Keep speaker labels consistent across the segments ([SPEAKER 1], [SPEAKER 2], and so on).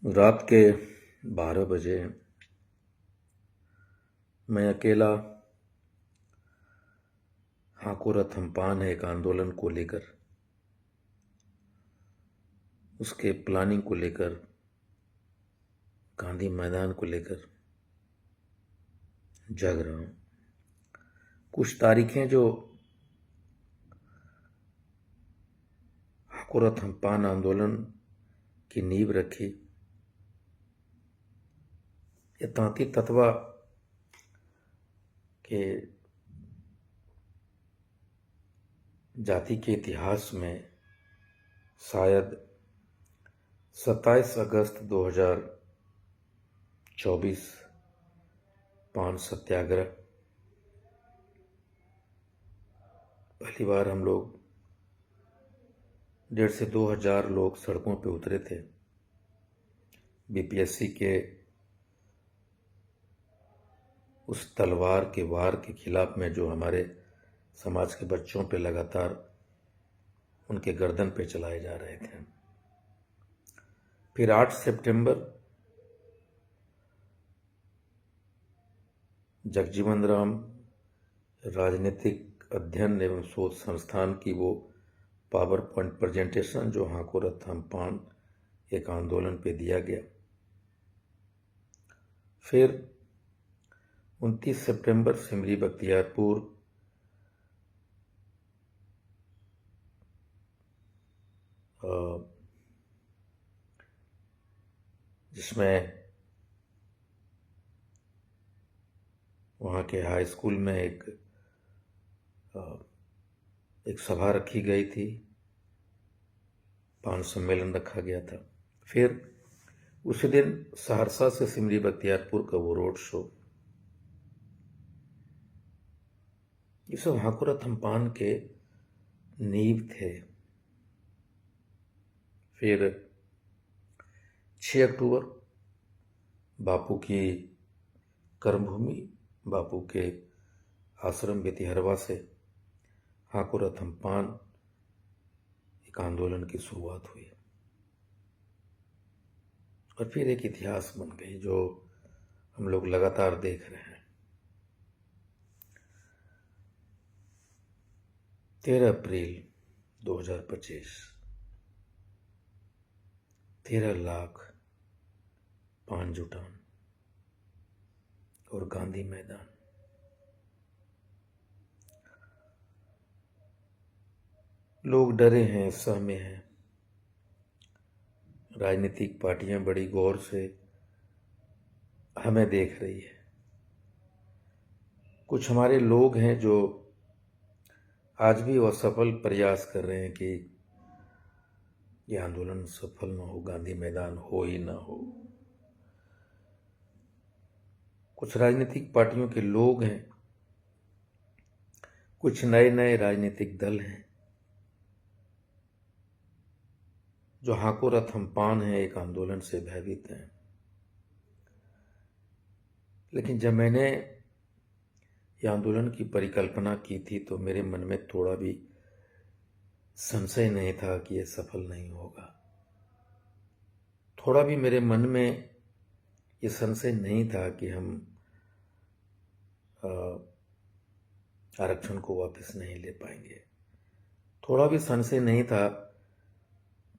[SPEAKER 1] रात के 12 बजे मैं अकेला हाकोरथ हम्पान है एक आंदोलन को लेकर, उसके प्लानिंग को लेकर, गांधी मैदान को लेकर जग रहा हूं। कुछ तारीखें जो हाकोरथ हम्पान आंदोलन की नींव रखी, ये तांती तत्वा के जाति के इतिहास में शायद 27 अगस्त 2024 पान सत्याग्रह। पहली बार हम लोग 1,500 से 2,000 लोग सड़कों पे उतरे थे बीपीएससी के उस तलवार के वार के खिलाफ में जो हमारे समाज के बच्चों पे लगातार उनके गर्दन पे चलाए जा रहे थे। फिर 8 सितंबर जगजीवन राम राजनीतिक अध्ययन एवं शोध संस्थान की वो पावर पॉइंट प्रेजेंटेशन जो हाकोरथ हम्पान एक आंदोलन पे दिया गया। फिर 29 सितंबर सिमरी बख्तियारपुर जिसमें वहाँ के हाई स्कूल में एक सभा रखी गई थी, पान सम्मेलन रखा गया था। फिर उसी दिन सहरसा से सिमरी बख्तियारपुर का वो रोड शो, ये सब हाकोरथ हम्पान के नींव थे। फिर 6 अक्टूबर बापू की कर्मभूमि, बापू के आश्रम बेतिहरवा से हाकोरथ हम्पान एक आंदोलन की शुरुआत हुई और फिर एक इतिहास बन गई जो हम लोग लगातार देख रहे हैं। 13 अप्रैल 2025 13 लाख पान जुटान और गांधी मैदान। लोग डरे हैं, सहमे हैं। राजनीतिक पार्टियां बड़ी गौर से हमें देख रही है। कुछ हमारे लोग हैं जो आज भी असफल प्रयास कर रहे हैं कि ये आंदोलन सफल ना हो, गांधी मैदान हो ही ना हो। कुछ राजनीतिक पार्टियों के लोग हैं, कुछ नए नए राजनीतिक दल हैं जो हाकोरथ हम्पान है एक आंदोलन से भयभीत हैं। लेकिन जब मैंने ये आंदोलन की परिकल्पना की थी तो मेरे मन में थोड़ा भी संशय नहीं था कि यह सफल नहीं होगा। थोड़ा भी मेरे मन में ये संशय नहीं था कि हम आरक्षण को वापस नहीं ले पाएंगे। थोड़ा भी संशय नहीं था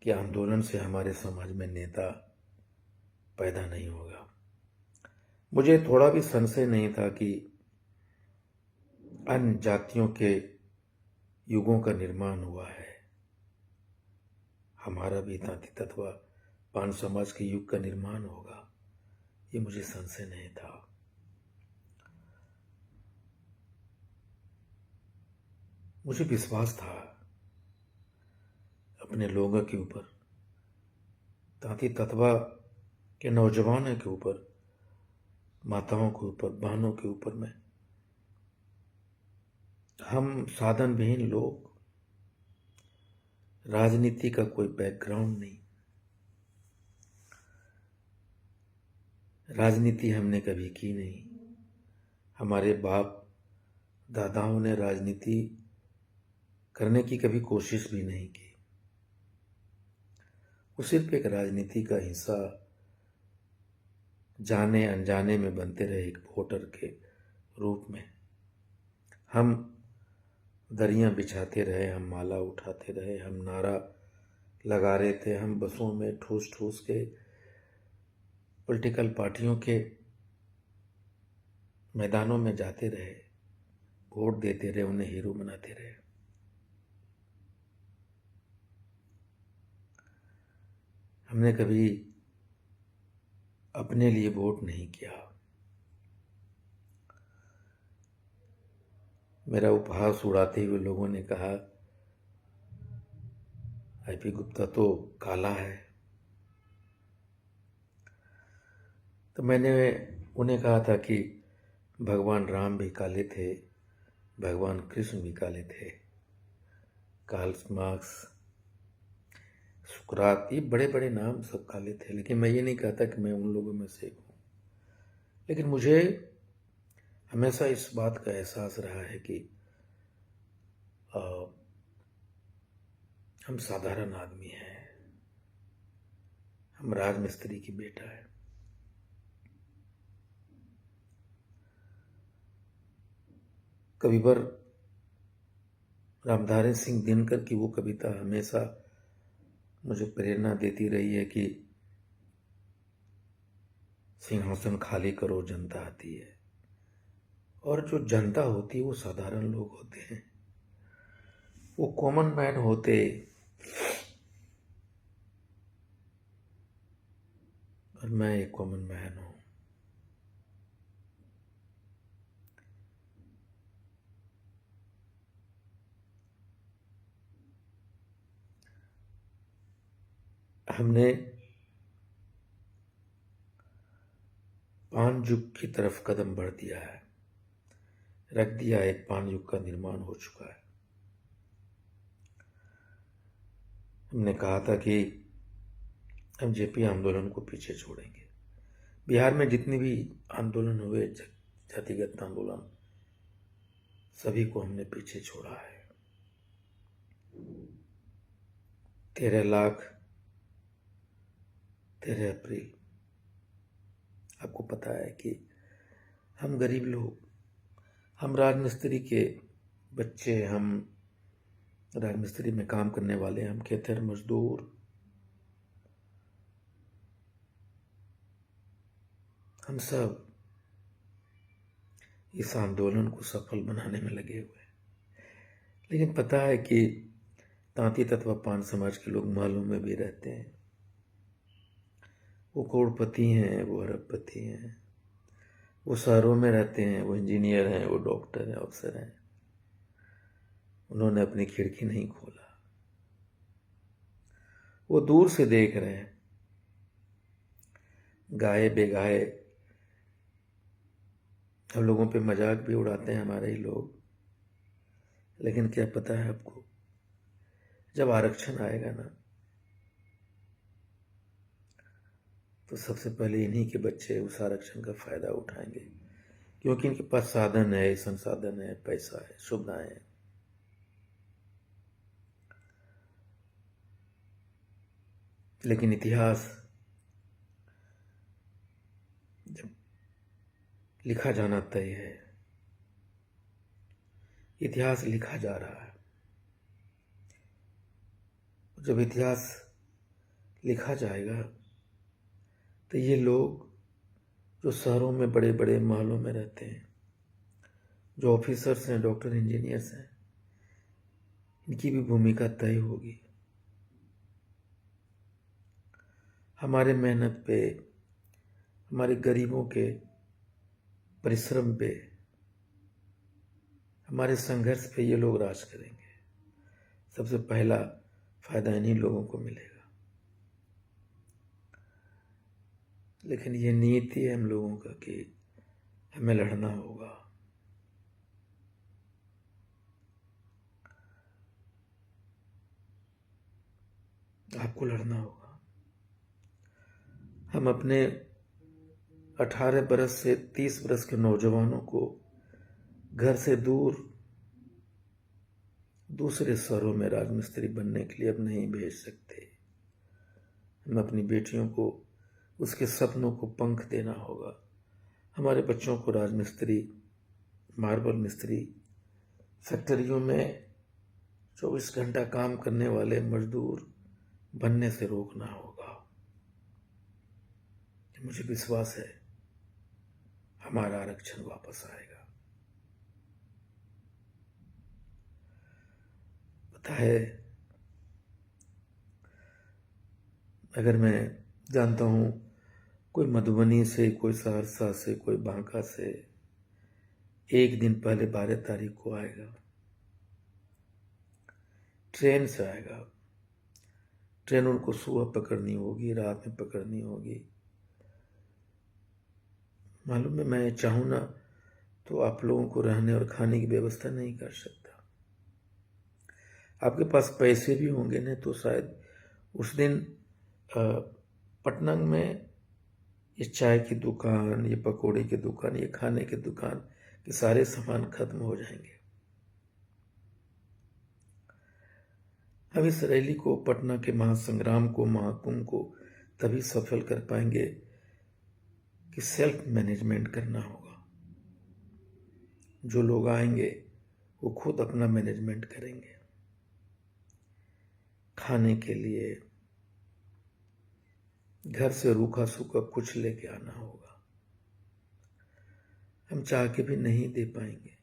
[SPEAKER 1] कि आंदोलन से हमारे समाज में नेता पैदा नहीं होगा। मुझे थोड़ा भी संशय नहीं था कि अन्य जातियों के युगों का निर्माण हुआ है, हमारा भी तांती तत्वा पान समाज के युग का निर्माण होगा, ये मुझे संशय नहीं था। मुझे विश्वास था अपने लोगों के ऊपर, तांती तत्वा के नौजवानों के ऊपर, माताओं के ऊपर, बहनों के ऊपर में। हम साधन विहीन लोग, राजनीति का कोई बैकग्राउंड नहीं, राजनीति हमने कभी की नहीं। हमारे बाप दादाओं ने राजनीति करने की कभी कोशिश भी नहीं की। वो सिर्फ एक राजनीति का हिस्सा जाने अनजाने में बनते रहे एक वोटर के रूप में। हम दरियां बिछाते रहे, हम माला उठाते रहे, हम नारा लगा रहे थे, हम बसों में ठूस ठूस के पॉलिटिकल पार्टियों के मैदानों में जाते रहे, वोट देते रहे, उन्हें हीरो बनाते रहे। हमने कभी अपने लिए वोट नहीं किया। मेरा उपहास उड़ाते हुए लोगों ने कहा, आईपी गुप्ता तो काला है। तो मैंने उन्हें कहा था कि भगवान राम भी काले थे, भगवान कृष्ण भी काले थे, कार्ल मार्क्स, सुकरात, ये बड़े बड़े नाम सब काले थे। लेकिन मैं ये नहीं कहता कि मैं उन लोगों में से एक हूँ। लेकिन मुझे हमेशा इस बात का एहसास रहा है कि हम साधारण आदमी हैं, हम राजमिस्त्री की बेटा है। कविवर रामधारी सिंह दिनकर की वो कविता हमेशा मुझे प्रेरणा देती रही है कि सिंहासन खाली करो, जनता आती है। और जो जनता होती है वो साधारण लोग होते हैं, वो कॉमन मैन होते। और मैं एक कॉमन मैन हूं। हमने पान युग की तरफ कदम बढ़ दिया है, रख दिया, एक पान युग का निर्माण हो चुका है। हमने कहा था कि हम जेपी आंदोलन को पीछे छोड़ेंगे। बिहार में जितने भी आंदोलन हुए, जातिगत आंदोलन, सभी को हमने पीछे छोड़ा है। 13 अप्रैल, आपको पता है कि हम गरीब लोग, हम राजमिस्त्री के बच्चे, हम राजमिस्त्री में काम करने वाले, हम खेतर मजदूर, हम सब इस आंदोलन को सफल बनाने में लगे हुए हैं। लेकिन पता है कि तांती तत्व पान समाज के लोग महलों में भी रहते हैं, वो करोड़पति हैं, वो अरबपति हैं, वो शहरों में रहते हैं, वो इंजीनियर हैं, वो डॉक्टर हैं, अफसर हैं। उन्होंने अपनी खिड़की नहीं खोला, वो दूर से देख रहे हैं। गाए बेगाए हम लोगों पे मजाक भी उड़ाते हैं हमारे ही लोग। लेकिन क्या पता है आपको, जब आरक्षण आएगा ना, तो सबसे पहले इन्हीं के बच्चे उस आरक्षण का फायदा उठाएंगे, क्योंकि इनके पास साधन है, संसाधन है, पैसा है, सुविधाएं हैं। लेकिन इतिहास जब लिखा जाना तय है, इतिहास लिखा जा रहा है। जब इतिहास लिखा जाएगा तो ये लोग जो शहरों में बड़े बड़े महलों में रहते हैं, जो ऑफिसर्स हैं, डॉक्टर, इंजीनियर्स हैं, इनकी भी भूमिका तय होगी। हमारे मेहनत पे, हमारे गरीबों के परिश्रम पे, हमारे संघर्ष पे ये लोग राज करेंगे। सबसे पहला फायदा इन्हीं लोगों को मिलेगा। लेकिन ये नीति है हम लोगों का कि हमें लड़ना होगा। आपको लड़ना होगा। हम अपने 18 बरस से 30 बरस के नौजवानों को घर से दूर दूसरे शहरों में राजमिस्त्री बनने के लिए अब नहीं भेज सकते। हम अपनी बेटियों को उसके सपनों को पंख देना होगा। हमारे बच्चों को राजमिस्त्री, मार्बल मिस्त्री, फैक्ट्रियों में 24 घंटा काम करने वाले मजदूर बनने से रोकना होगा। मुझे विश्वास है हमारा आरक्षण वापस आएगा। पता है, अगर मैं जानता हूं कोई मधुबनी से, कोई सहरसा से, कोई बांका से एक दिन पहले 12 तारीख को आएगा, ट्रेन से आएगा। ट्रेन उनको सुबह पकड़नी होगी, रात में पकड़नी होगी। मालूम है, मैं चाहूं ना तो आप लोगों को रहने और खाने की व्यवस्था नहीं कर सकता। आपके पास पैसे भी होंगे ना तो शायद उस दिन पटना में ये चाय की दुकान, ये पकौड़े की दुकान, ये खाने की दुकान के सारे सामान खत्म हो जाएंगे। हम इस रैली को, पटना के महासंग्राम को, महाकुंभ को तभी सफल कर पाएंगे कि सेल्फ मैनेजमेंट करना होगा। जो लोग आएंगे वो खुद अपना मैनेजमेंट करेंगे। खाने के लिए घर से रूखा सूखा कुछ लेके आना होगा। हम चाह के भी नहीं दे पाएंगे।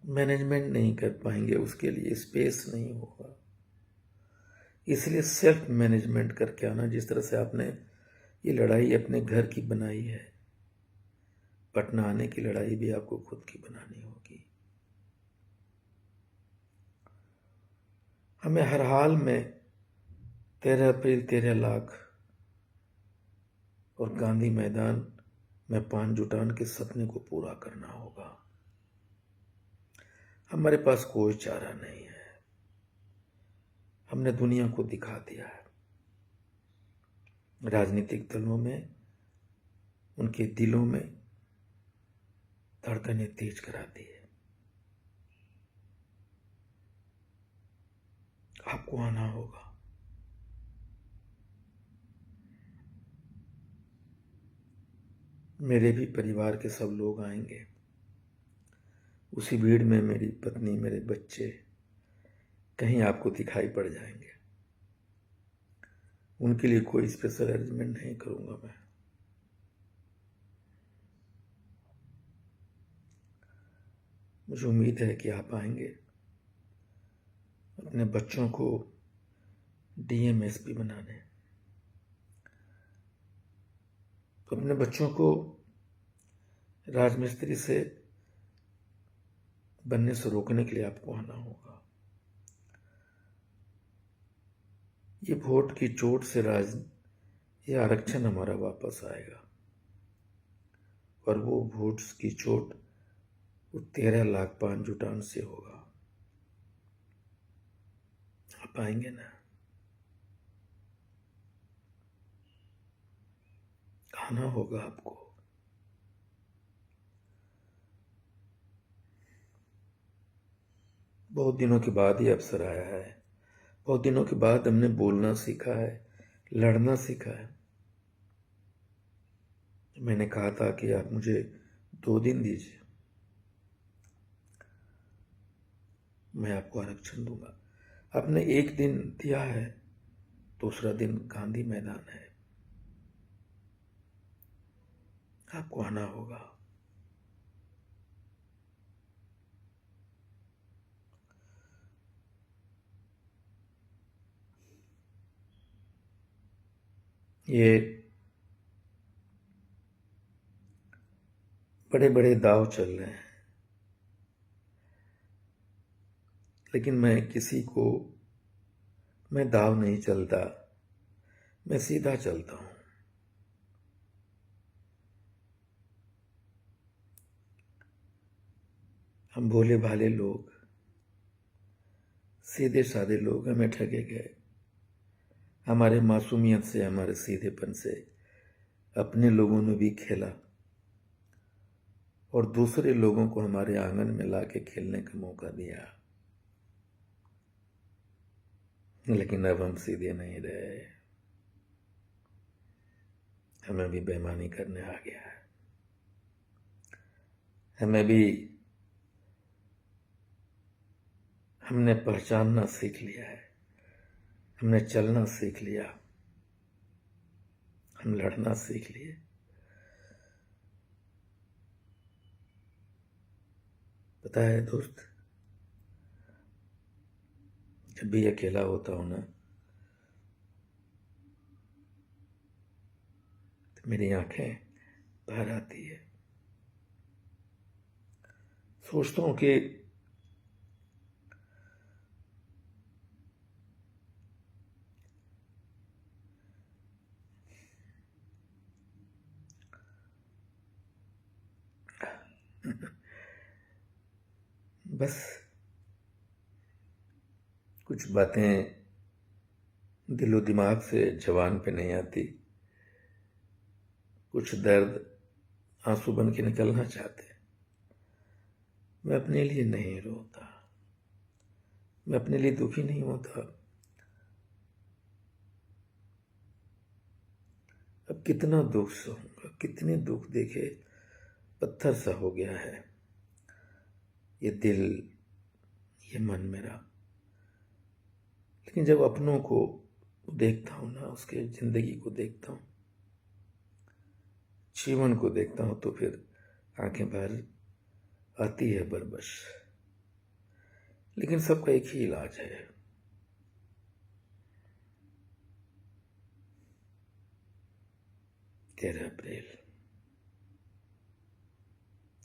[SPEAKER 1] मैनेजमेंट नहीं कर पाएंगे, उसके लिए स्पेस नहीं होगा। इसलिए सेल्फ मैनेजमेंट करके आना। जिस तरह से आपने ये लड़ाई अपने घर की बनाई है, पटना आने की लड़ाई भी आपको खुद की बनानी होगी। हमें हर हाल में 13 अप्रैल 13 लाख और गांधी मैदान में 5 जुटान के सपने को पूरा करना होगा। हमारे पास कोई चारा नहीं है। हमने दुनिया को दिखा दिया है। राजनीतिक दलों में, उनके दिलों में धड़कनें तेज करा दी है। आपको आना होगा। मेरे भी परिवार के सब लोग आएंगे। उसी भीड़ में मेरी पत्नी, मेरे बच्चे कहीं आपको दिखाई पड़ जाएंगे। उनके लिए कोई स्पेशल अरेंजमेंट नहीं करूंगा मैं। मुझे उम्मीद है कि आप आएंगे। अपने बच्चों को डीएम एसपी बनाने, अपने बच्चों को राजमिस्त्री से बनने से रोकने के लिए आपको आना होगा। ये वोट की चोट से ये आरक्षण हमारा वापस आएगा। और वो वोट की चोट वो 13 लाख 5 जुटान से होगा। आप आएंगे ना? आना होगा आपको। बहुत दिनों के बाद ये अवसर आया है। बहुत दिनों के बाद हमने बोलना सीखा है, लड़ना सीखा है। मैंने कहा था कि आप मुझे 2 दिन दीजिए, मैं आपको आरक्षण दूंगा। आपने 1 दिन दिया है, दूसरा दिन गांधी मैदान है। आपको आना होगा। ये बड़े बड़े दाव चल रहे हैं, लेकिन मैं दाव नहीं चलता, मैं सीधा चलता हूं। हम भोले भाले लोग, सीधे साधे लोग, हमें ठगे गए। हमारे मासूमियत से, हमारे सीधेपन से अपने लोगों ने भी खेला और दूसरे लोगों को हमारे आंगन में लाके खेलने का मौका दिया। लेकिन अब हम सीधे नहीं रहे, हमें भी बेईमानी करने आ गया है। हमने पहचानना सीख लिया है, हमने चलना सीख लिया, हम लड़ना सीख लिए। पता है दोस्त, जब भी अकेला होता हूं ना, तो मेरी आंखें भर आती है। सोचता हूं कि बस कुछ बातें दिलो दिमाग से जबान पे नहीं आती, कुछ दर्द आंसू बन के निकलना चाहते। मैं अपने लिए नहीं रोता, मैं अपने लिए दुखी नहीं होता। अब कितना दुख सहूंगा, कितने दुख देखे पत्थर सा हो गया है ये दिल, ये मन मेरा। लेकिन जब अपनों को देखता हूं ना, उसके जिंदगी को देखता हूं, जीवन को देखता हूं, तो फिर आंखें भर आती है बरबस। लेकिन सबका एक ही इलाज है, 13 अप्रैल,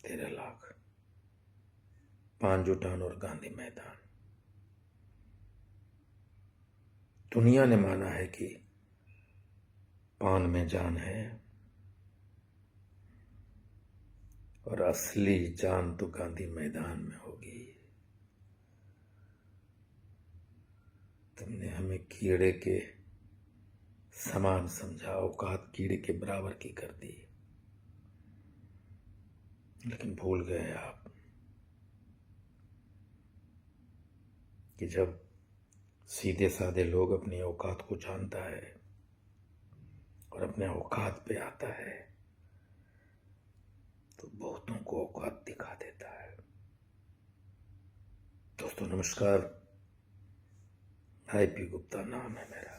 [SPEAKER 1] 13 लाख, पान जुटान और गांधी मैदान। दुनिया ने माना है कि पान में जान है, और असली जान तो गांधी मैदान में होगी। तुमने हमें कीड़े के समान समझा, औकात कीड़े के बराबर की कर दी। लेकिन भूल गए आप कि जब सीधे साधे लोग अपनी औकात को जानता है और अपने औकात पे आता है, तो बहुतों को औकात दिखा देता है। दोस्तों नमस्कार, IP गुप्ता नाम है मेरा।